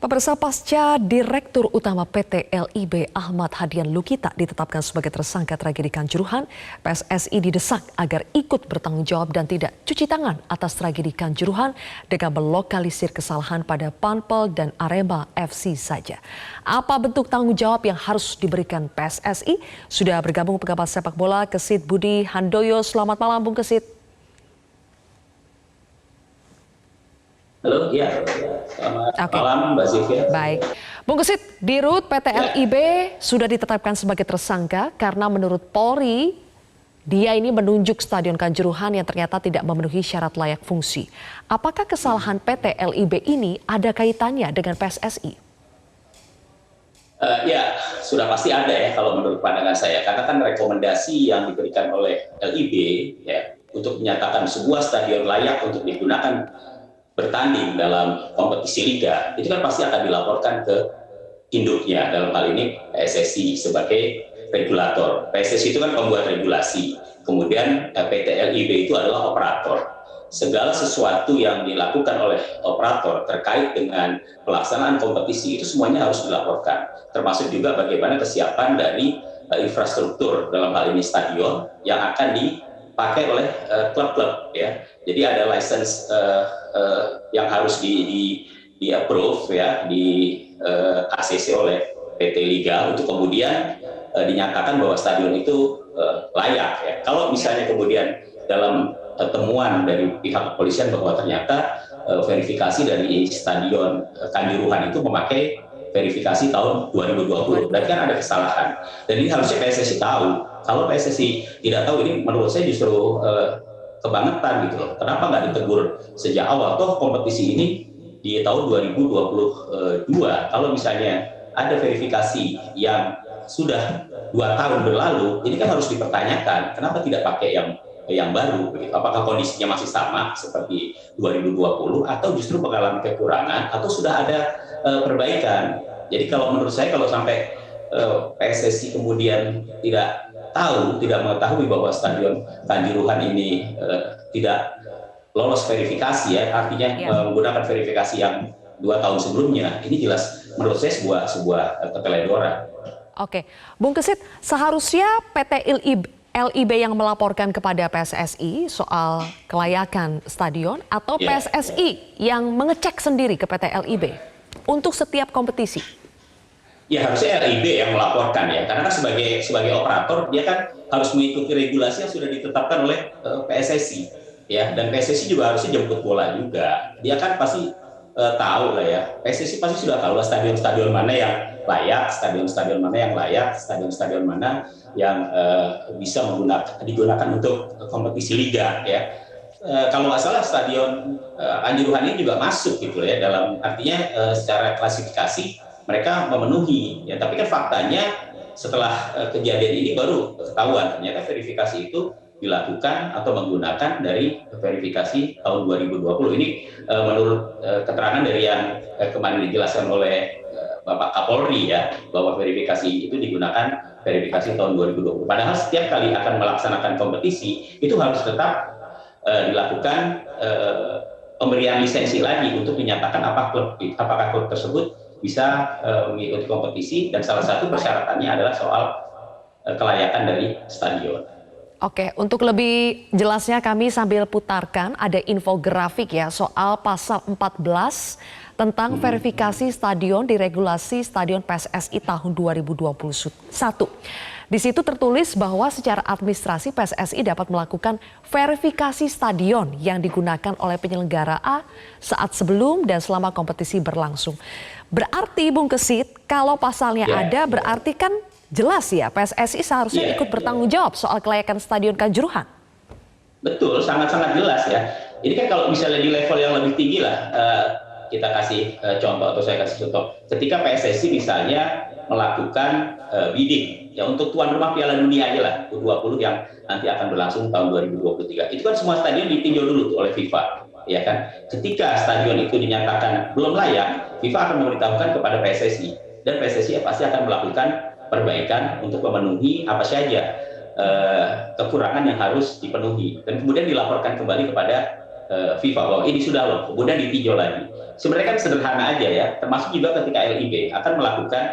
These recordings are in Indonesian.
Pemirsa, pasca Direktur Utama PT LIB Ahmad Hadian Lukita ditetapkan sebagai tersangka tragedi Kanjuruhan, PSSI didesak agar ikut bertanggung jawab dan tidak cuci tangan atas tragedi Kanjuruhan dengan melokalisir kesalahan pada Panpel dan Arema FC saja. Apa bentuk tanggung jawab yang harus diberikan PSSI? Sudah bergabung pengamat sepak bola Kesit Budi Handoyo. Selamat malam, Bung Kesit. Halo, ya. Selamat malam, Mbak Zivia. Baik. Bung Kesit, Dirut PT LIB sudah ditetapkan sebagai tersangka karena menurut Polri, dia ini menunjuk Stadion Kanjuruhan yang ternyata tidak memenuhi syarat layak fungsi. Apakah kesalahan PT LIB ini ada kaitannya dengan PSSI? Ya, sudah pasti ada ya kalau menurut pandangan saya. Karena kan rekomendasi yang diberikan oleh LIB ya, untuk menyatakan sebuah stadion layak untuk digunakan bertanding dalam kompetisi liga, itu kan pasti akan dilaporkan ke induknya, dalam hal ini PSSI sebagai regulator. PSSI itu kan pembuat regulasi, kemudian PT LIB itu adalah operator. Segala sesuatu yang dilakukan oleh operator terkait dengan pelaksanaan kompetisi itu semuanya harus dilaporkan, termasuk juga bagaimana kesiapan dari infrastruktur, dalam hal ini stadion, yang akan dipakai oleh klub-klub ya. Jadi ada license yang harus di approve ya, di ACC oleh PT Liga untuk kemudian dinyatakan bahwa stadion itu layak ya. Kalau misalnya kemudian dalam temuan dari pihak kepolisian bahwa ternyata verifikasi dari stadion Kanjuruhan itu memakai verifikasi tahun 2020, berarti kan ada kesalahan. Dan ini harusnya PSSI tahu. Kalau PSSI tidak tahu, ini menurut saya justru kebangetan gitu loh. Kenapa nggak ditegur sejak awal? Toh kompetisi ini di tahun 2022, kalau misalnya ada verifikasi yang sudah 2 tahun berlalu, ini kan harus dipertanyakan. Kenapa tidak pakai yang baru? Begitu. Apakah kondisinya masih sama seperti 2020 atau justru mengalami kekurangan atau sudah ada perbaikan? Jadi kalau menurut saya, kalau sampai PSSI kemudian tidak mengetahui bahwa Stadion Kanjuruhan ini tidak lolos verifikasi ya, artinya menggunakan verifikasi yang 2 tahun sebelumnya, ini jelas menurut saya sebuah keteledoran. Oke, Bung Kesit, seharusnya PT LIB yang melaporkan kepada PSSI soal kelayakan stadion atau PSSI yang mengecek sendiri ke PT LIB untuk setiap kompetisi? Ya harusnya LIB yang melaporkan ya, karena kan sebagai operator dia kan harus mengikuti regulasi yang sudah ditetapkan oleh PSSI ya, dan PSSI juga harusnya jemput bola juga. Dia kan pasti tahu lah ya, PSSI pasti sudah tahu lah stadion-stadion mana yang layak, stadion-stadion mana yang layak, stadion-stadion mana yang bisa digunakan untuk kompetisi liga ya. Kalau nggak salah stadion Kanjuruhan ini juga masuk gitu ya, dalam artinya secara klasifikasi mereka memenuhi ya, tapi kan faktanya setelah kejadian ini baru ketahuan ternyata verifikasi itu dilakukan atau menggunakan dari verifikasi tahun 2020. Ini menurut keterangan dari yang kemarin dijelaskan oleh Bapak Kapolri ya, bahwa verifikasi itu digunakan verifikasi tahun 2020. Padahal setiap kali akan melaksanakan kompetisi itu harus tetap dilakukan pemberian lisensi lagi untuk dinyatakan apakah klub tersebut bisa mengikuti kompetisi, dan salah satu persyaratannya adalah soal kelayakan dari stadion. Oke, untuk lebih jelasnya kami sambil putarkan ada infografik ya soal pasal 14 tentang verifikasi stadion di regulasi Stadion PSSI tahun 2021. Di situ tertulis bahwa secara administrasi PSSI dapat melakukan verifikasi stadion yang digunakan oleh penyelenggara A saat sebelum dan selama kompetisi berlangsung. Berarti Bung Kesit, kalau pasalnya ada berarti kan jelas ya PSSI seharusnya ikut bertanggung jawab soal kelayakan Stadion Kanjuruhan. Betul, sangat-sangat jelas ya. Ini kan kalau misalnya di level yang lebih tinggi lah, kita kasih contoh atau saya kasih contoh. Ketika PSSI misalnya melakukan bidding ya untuk tuan rumah Piala Dunia aja lah, U20 yang nanti akan berlangsung tahun 2023. Itu kan semua stadion ditinjau dulu tuh oleh FIFA, ya kan. Ketika stadion itu dinyatakan belum layak, FIFA akan memberitahukan kepada PSSI, dan PSSI pasti akan melakukan perbaikan untuk memenuhi apa saja kekurangan yang harus dipenuhi, dan kemudian dilaporkan kembali kepada FIFA bahwa ini sudah loh, kemudian ditinjau lagi. Sebenarnya kan sederhana aja ya, termasuk juga ketika LIB akan melakukan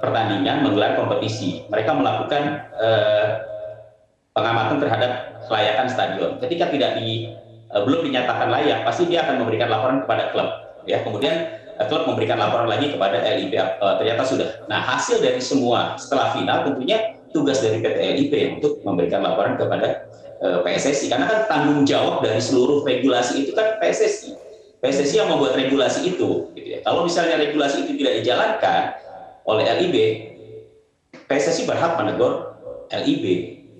pertandingan, menggelar kompetisi. Mereka melakukan pengamatan terhadap kelayakan stadion. Ketika belum dinyatakan layak, pasti dia akan memberikan laporan kepada klub. Ya, kemudian klub memberikan laporan lagi kepada LIB, ternyata sudah. Nah, hasil dari semua setelah final tentunya tugas dari PT LIB untuk memberikan laporan kepada PSSI, karena kan tanggung jawab dari seluruh regulasi itu kan PSSI. PSSI yang membuat regulasi itu. Gitu ya. Kalau misalnya regulasi itu tidak dijalankan oleh LIB, PSSI berhak menegur LIB,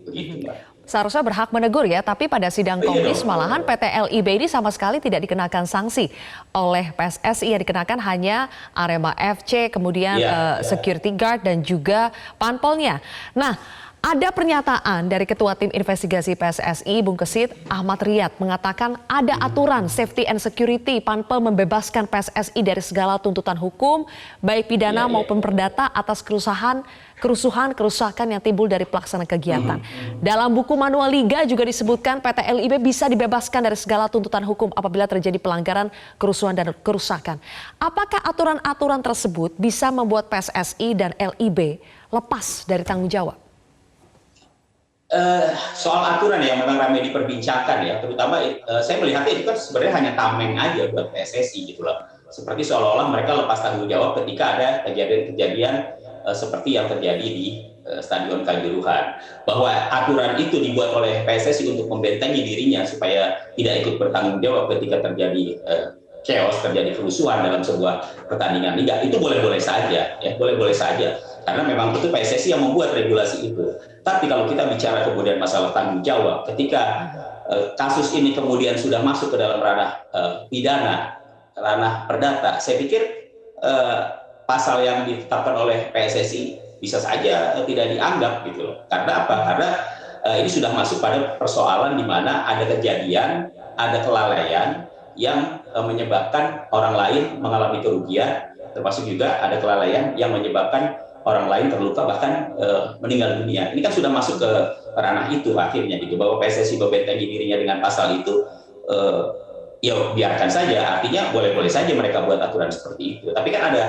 begitu Mbak. Seharusnya berhak menegur ya, tapi pada sidang komdis malahan PT LIB ini sama sekali tidak dikenakan sanksi oleh PSSI, yang dikenakan hanya Arema FC, kemudian security guard dan juga panpelnya. Nah, ada pernyataan dari Ketua Tim Investigasi PSSI, Bung Kesit, Ahmad Riyad, mengatakan ada aturan safety and security, panpel membebaskan PSSI dari segala tuntutan hukum, baik pidana maupun perdata atas kerusakan yang timbul dari pelaksanaan kegiatan. Dalam buku manual Liga juga disebutkan PT LIB bisa dibebaskan dari segala tuntutan hukum apabila terjadi pelanggaran, kerusuhan dan kerusakan. Apakah aturan-aturan tersebut bisa membuat PSSI dan LIB lepas dari tanggung jawab? Soal aturan yang memang ramai diperbincangkan ya, terutama saya melihatnya itu kan sebenarnya hanya tameng aja buat PSSI gitu loh. Seperti seolah-olah mereka lepas tanggung jawab ketika ada kejadian-kejadian seperti yang terjadi di Stadion Kanjuruhan, bahwa aturan itu dibuat oleh PSSI untuk membentengi dirinya supaya tidak ikut bertanggung jawab ketika terjadi chaos, terjadi kerusuhan dalam sebuah pertandingan liga, itu boleh-boleh saja ya, boleh-boleh saja, karena memang itu PSSI yang membuat regulasi itu. Tapi kalau kita bicara kemudian masalah tanggung jawab, ketika kasus ini kemudian sudah masuk ke dalam ranah pidana, ranah perdata, saya pikir pasal yang ditetapkan oleh PSSI bisa saja tidak dianggap gitu loh. Karena apa? Karena ini sudah masuk pada persoalan di mana ada kejadian, ada kelalaian yang menyebabkan orang lain mengalami kerugian, termasuk juga ada kelalaian yang menyebabkan orang lain terluka bahkan meninggal dunia. Ini kan sudah masuk ke ranah itu akhirnya gitu, bahwa PSSI membentengi dirinya dengan pasal itu, ya biarkan saja, artinya boleh-boleh saja mereka buat aturan seperti itu. Tapi kan ada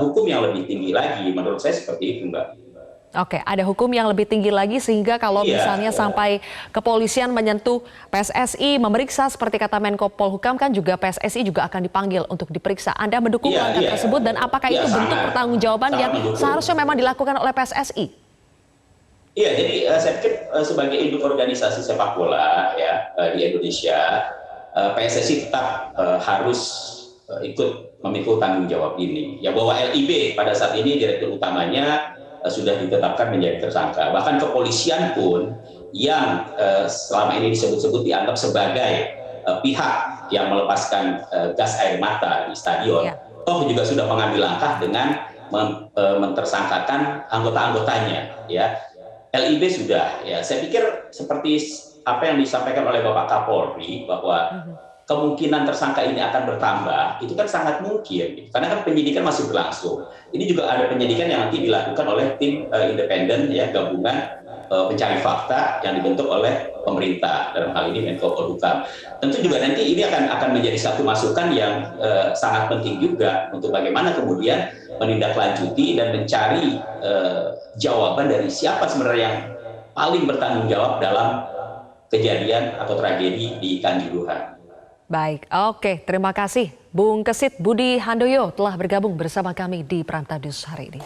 hukum yang lebih tinggi lagi, menurut saya seperti itu Mbak. Oke, ada hukum yang lebih tinggi lagi sehingga kalau misalnya sampai kepolisian menyentuh PSSI, memeriksa seperti kata Menko Polhukam, kan juga PSSI juga akan dipanggil untuk diperiksa. Anda mendukung langkah tersebut dan apakah itu bentuk pertanggungjawaban yang seharusnya memang dilakukan oleh PSSI? Iya, jadi saya pikir sebagai induk organisasi sepak bola ya di Indonesia, PSSI tetap harus ikut memikul tanggung jawab ini. Ya, bahwa LIB pada saat ini direktur utamanya sudah ditetapkan menjadi tersangka. Bahkan kepolisian pun yang selama ini disebut-sebut dianggap sebagai pihak yang melepaskan gas air mata di stadion, toh juga sudah mengambil langkah dengan mentersangkakan anggota-anggotanya. Ya, LIB sudah. Ya, saya pikir seperti apa yang disampaikan oleh Bapak Kapolri bahwa kemungkinan tersangka ini akan bertambah, itu kan sangat mungkin, karena kan penyidikan masih berlangsung. Ini juga ada penyidikan yang nanti dilakukan oleh tim independen ya, gabungan pencari fakta yang dibentuk oleh pemerintah, dalam hal ini Menko Polhukam. Tentu juga nanti ini akan menjadi satu masukan yang sangat penting juga untuk bagaimana kemudian menindaklanjuti dan mencari jawaban dari siapa sebenarnya yang paling bertanggung jawab dalam kejadian atau tragedi di Kanjuruhan. Baik, oke, terima kasih Bung Kesit Budi Handoyo telah bergabung bersama kami di Prime Time News hari ini.